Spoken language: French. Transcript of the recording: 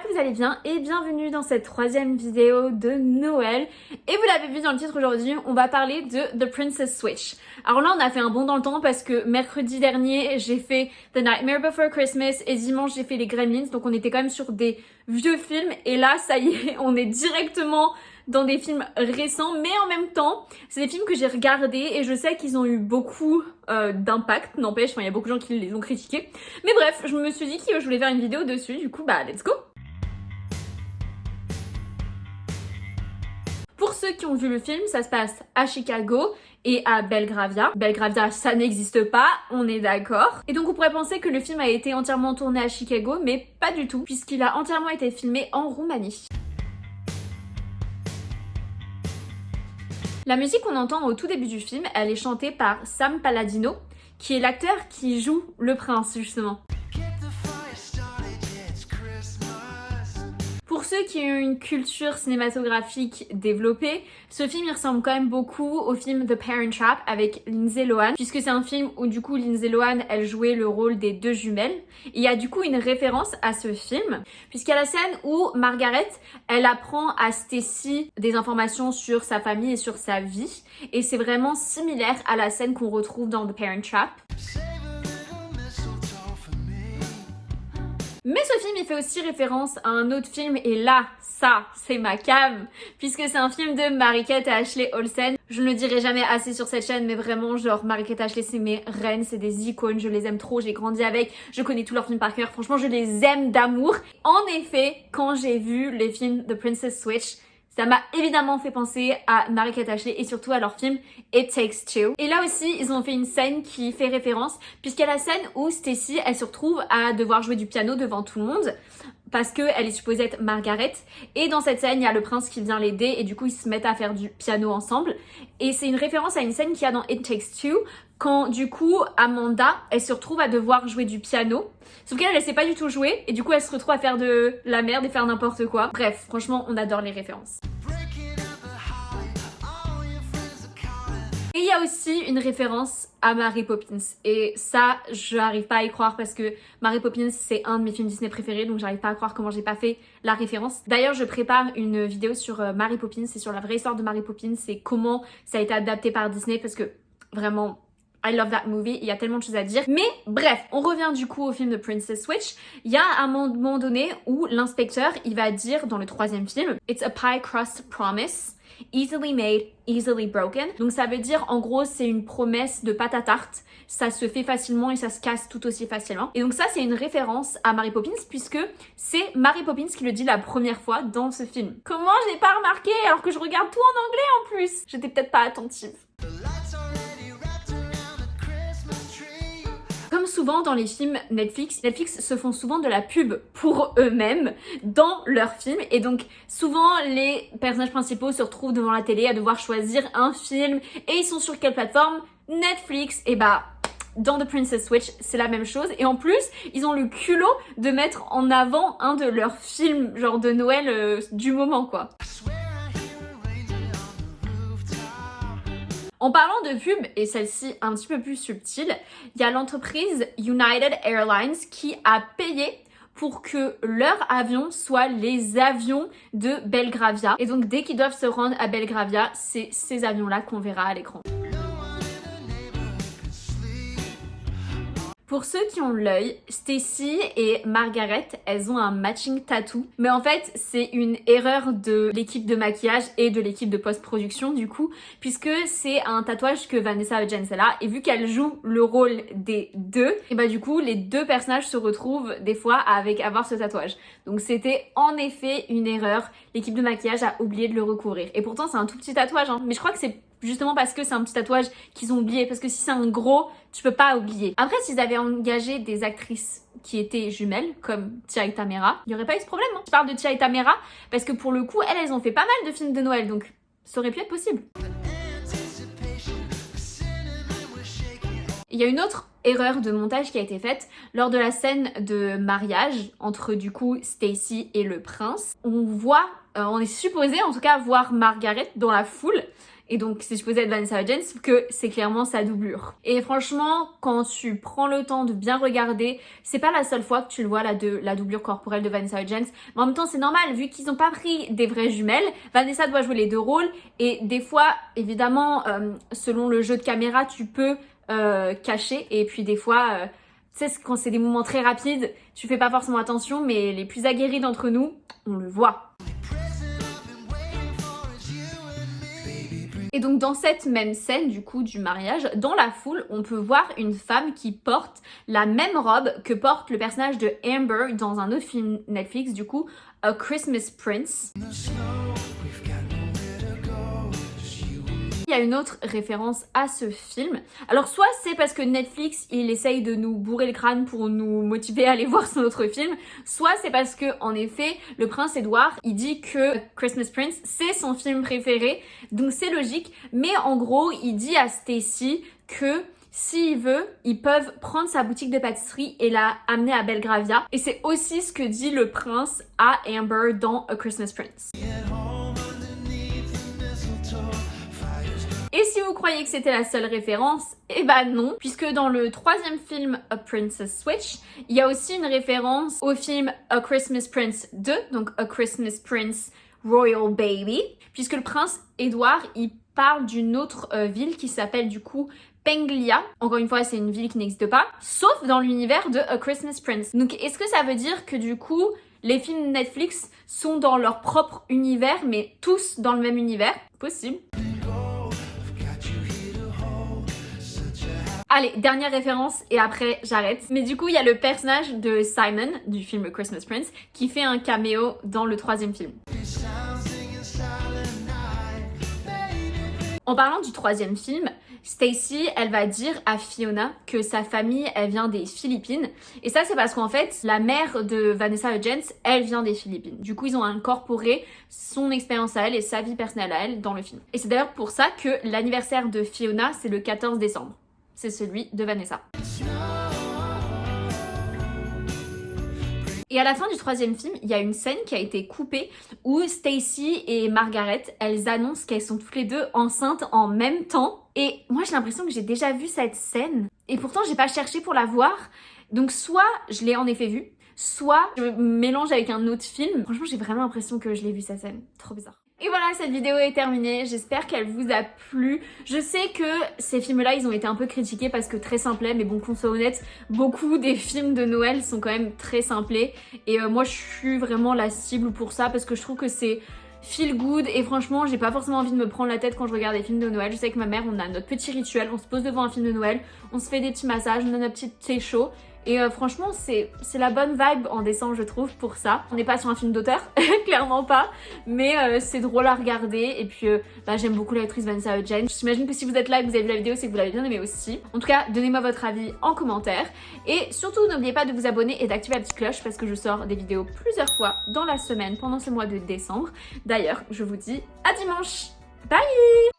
que vous allez bien et bienvenue dans cette troisième vidéo de Noël. Et vous l'avez vu dans le titre aujourd'hui, on va parler de The Princess Switch. Alors là on a fait un bond dans le temps parce que mercredi dernier j'ai fait The Nightmare Before Christmas et dimanche j'ai fait les Gremlins. Donc on était quand même sur des vieux films et là ça y est, on est directement dans des films récents, mais en même temps, c'est des films que j'ai regardés et je sais qu'ils ont eu beaucoup d'impact, n'empêche, il y a beaucoup de gens qui les ont critiqués. Mais bref, je me suis dit que je voulais faire une vidéo dessus, du coup let's go. Pour ceux qui ont vu le film, ça se passe à Chicago et à Belgravia. Belgravia, ça n'existe pas, on est d'accord. Et donc on pourrait penser que le film a été entièrement tourné à Chicago, mais pas du tout, puisqu'il a entièrement été filmé en Roumanie. La musique qu'on entend au tout début du film, elle est chantée par Sam Palladino, qui est l'acteur qui joue le prince justement. Pour ceux qui ont une culture cinématographique développée, ce film il ressemble quand même beaucoup au film The Parent Trap avec Lindsay Lohan, puisque c'est un film où du coup Lindsay Lohan elle jouait le rôle des deux jumelles. Et il y a du coup une référence à ce film, puisqu'il y a la scène où Margaret elle apprend à Stacy des informations sur sa famille et sur sa vie, et c'est vraiment similaire à la scène qu'on retrouve dans The Parent Trap. Mais ce film, il fait aussi référence à un autre film, et là, ça, c'est ma came, puisque c'est un film de Mary-Kate et Ashley Olsen. Je ne le dirai jamais assez sur cette chaîne, mais vraiment, genre, Mary-Kate et Ashley, c'est mes reines, c'est des icônes, je les aime trop, j'ai grandi avec, je connais tous leurs films par cœur, franchement, je les aime d'amour. En effet, quand j'ai vu les films The Princess Switch, ça m'a évidemment fait penser à Mary-Kate et Ashley et surtout à leur film It Takes Two. Et là aussi, ils ont fait une scène qui fait référence, puisqu'il y a la scène où Stacy, elle se retrouve à devoir jouer du piano devant tout le monde, parce qu'elle est supposée être Margaret. Et dans cette scène, il y a le prince qui vient l'aider et du coup, ils se mettent à faire du piano ensemble. Et c'est une référence à une scène qu'il y a dans It Takes Two, quand du coup, Amanda, elle se retrouve à devoir jouer du piano. Sauf qu'elle, elle sait pas du tout jouer et du coup, elle se retrouve à faire de la merde et faire n'importe quoi. Bref, franchement, on adore les références. Et il y a aussi une référence à Mary Poppins. Et ça, je n'arrive pas à y croire parce que Mary Poppins, c'est un de mes films Disney préférés, donc j'arrive pas à croire comment j'ai pas fait la référence. D'ailleurs, je prépare une vidéo sur Mary Poppins, c'est sur la vraie histoire de Mary Poppins, c'est comment ça a été adapté par Disney, parce que vraiment, I love that movie, il y a tellement de choses à dire. Mais bref, on revient du coup au film de Princess Switch. Il y a un moment donné où l'inspecteur, il va dire dans le troisième film, It's a pie crust promise. Easily made, easily broken. Donc ça veut dire en gros c'est une promesse de pâte à tarte. Ça se fait facilement et ça se casse tout aussi facilement. Et donc ça c'est une référence à Mary Poppins puisque c'est Mary Poppins qui le dit la première fois dans ce film. Comment je n'ai pas remarqué alors que je regarde tout en anglais en plus? J'étais peut-être pas attentive. Comme souvent dans les films Netflix se font souvent de la pub pour eux-mêmes dans leurs films et donc souvent les personnages principaux se retrouvent devant la télé à devoir choisir un film et ils sont sur quelle plateforme? Netflix. Et dans The Princess Switch, c'est la même chose. Et en plus, ils ont le culot de mettre en avant un de leurs films genre de Noël du moment quoi. En parlant de pub, et celle-ci un petit peu plus subtile, il y a l'entreprise United Airlines qui a payé pour que leur avion soit les avions de Belgravia. Et donc dès qu'ils doivent se rendre à Belgravia, c'est ces avions-là qu'on verra à l'écran. Pour ceux qui ont l'œil, Stacy et Margaret, elles ont un matching tattoo. Mais en fait, c'est une erreur de l'équipe de maquillage et de l'équipe de post-production du coup, puisque c'est un tatouage que Vanessa Hudgens a. Et vu qu'elle joue le rôle des deux, et du coup, les deux personnages se retrouvent des fois avec avoir ce tatouage. Donc c'était en effet une erreur. L'équipe de maquillage a oublié de le recouvrir. Et pourtant, c'est un tout petit tatouage, hein. Mais je crois que c'est justement parce que c'est un petit tatouage qu'ils ont oublié, parce que si c'est un gros, tu peux pas oublier. Après, s'ils avaient engagé des actrices qui étaient jumelles, comme Tia et Tamera, il n'y aurait pas eu ce problème. Je parle de Tia et Tamera parce que pour le coup, elles ont fait pas mal de films de Noël, donc ça aurait pu être possible. Il y a une autre erreur de montage qui a été faite lors de la scène de mariage entre du coup Stacy et le prince. On est supposé en tout cas voir Margaret dans la foule et donc c'est supposé être Vanessa Hudgens, sauf que c'est clairement sa doublure. Et franchement, quand tu prends le temps de bien regarder, c'est pas la seule fois que tu le vois la doublure corporelle de Vanessa Hudgens, mais en même temps c'est normal, vu qu'ils ont pas pris des vraies jumelles, Vanessa doit jouer les deux rôles, et des fois, évidemment, selon le jeu de caméra, tu peux cacher, et puis des fois... tu sais, quand c'est des moments très rapides, tu fais pas forcément attention, mais les plus aguerris d'entre nous, on le voit. Et donc dans cette même scène du coup du mariage, dans la foule, on peut voir une femme qui porte la même robe que porte le personnage de Amber dans un autre film Netflix, du coup, A Christmas Prince. Il y a une autre référence à ce film. Alors soit c'est parce que Netflix il essaye de nous bourrer le crâne pour nous motiver à aller voir son autre film, soit c'est parce que en effet le prince Édouard il dit que Christmas Prince c'est son film préféré, donc c'est logique, mais en gros il dit à Stacy que s'il veut, ils peuvent prendre sa boutique de pâtisserie et la amener à Belgravia, et c'est aussi ce que dit le prince à Amber dans A Christmas Prince. Et si vous croyez que c'était la seule référence, eh ben non, puisque dans le troisième film A Princess Switch, il y a aussi une référence au film A Christmas Prince 2, donc A Christmas Prince Royal Baby, puisque le prince Édouard, il parle d'une autre ville qui s'appelle du coup Penglia. Encore une fois, c'est une ville qui n'existe pas, sauf dans l'univers de A Christmas Prince. Donc est-ce que ça veut dire que du coup, les films Netflix sont dans leur propre univers, mais tous dans le même univers? Possible. Allez, dernière référence et après j'arrête. Mais du coup, il y a le personnage de Simon du film Christmas Prince qui fait un caméo dans le troisième film. En parlant du troisième film, Stacy, elle va dire à Fiona que sa famille, elle vient des Philippines. Et ça, c'est parce qu'en fait, la mère de Vanessa Hudgens, elle vient des Philippines. Du coup, ils ont incorporé son expérience à elle et sa vie personnelle à elle dans le film. Et c'est d'ailleurs pour ça que l'anniversaire de Fiona, c'est le 14 décembre. C'est celui de Vanessa. Et à la fin du troisième film, il y a une scène qui a été coupée où Stacy et Margaret, elles annoncent qu'elles sont toutes les deux enceintes en même temps. Et moi, j'ai l'impression que j'ai déjà vu cette scène. Et pourtant, j'ai pas cherché pour la voir. Donc soit je l'ai en effet vue, soit je mélange avec un autre film. Franchement, j'ai vraiment l'impression que je l'ai vu cette scène. Trop bizarre. Et voilà, cette vidéo est terminée, j'espère qu'elle vous a plu. Je sais que ces films-là, ils ont été un peu critiqués parce que très simplets, mais bon, qu'on soit honnête, beaucoup des films de Noël sont quand même très simplés. Et moi, je suis vraiment la cible pour ça parce que je trouve que c'est feel good et franchement, j'ai pas forcément envie de me prendre la tête quand je regarde des films de Noël. Je sais que ma mère, on a notre petit rituel, on se pose devant un film de Noël, on se fait des petits massages, on a notre petit thé chaud. Et franchement, c'est la bonne vibe en décembre, je trouve, pour ça. On n'est pas sur un film d'auteur, clairement pas, mais c'est drôle à regarder. Et puis, j'aime beaucoup l'actrice Vanessa Hudgens. J'imagine que si vous êtes là et que vous avez vu la vidéo, c'est que vous l'avez bien aimé aussi. En tout cas, donnez-moi votre avis en commentaire. Et surtout, n'oubliez pas de vous abonner et d'activer la petite cloche parce que je sors des vidéos plusieurs fois dans la semaine pendant ce mois de décembre. D'ailleurs, je vous dis à dimanche. Bye!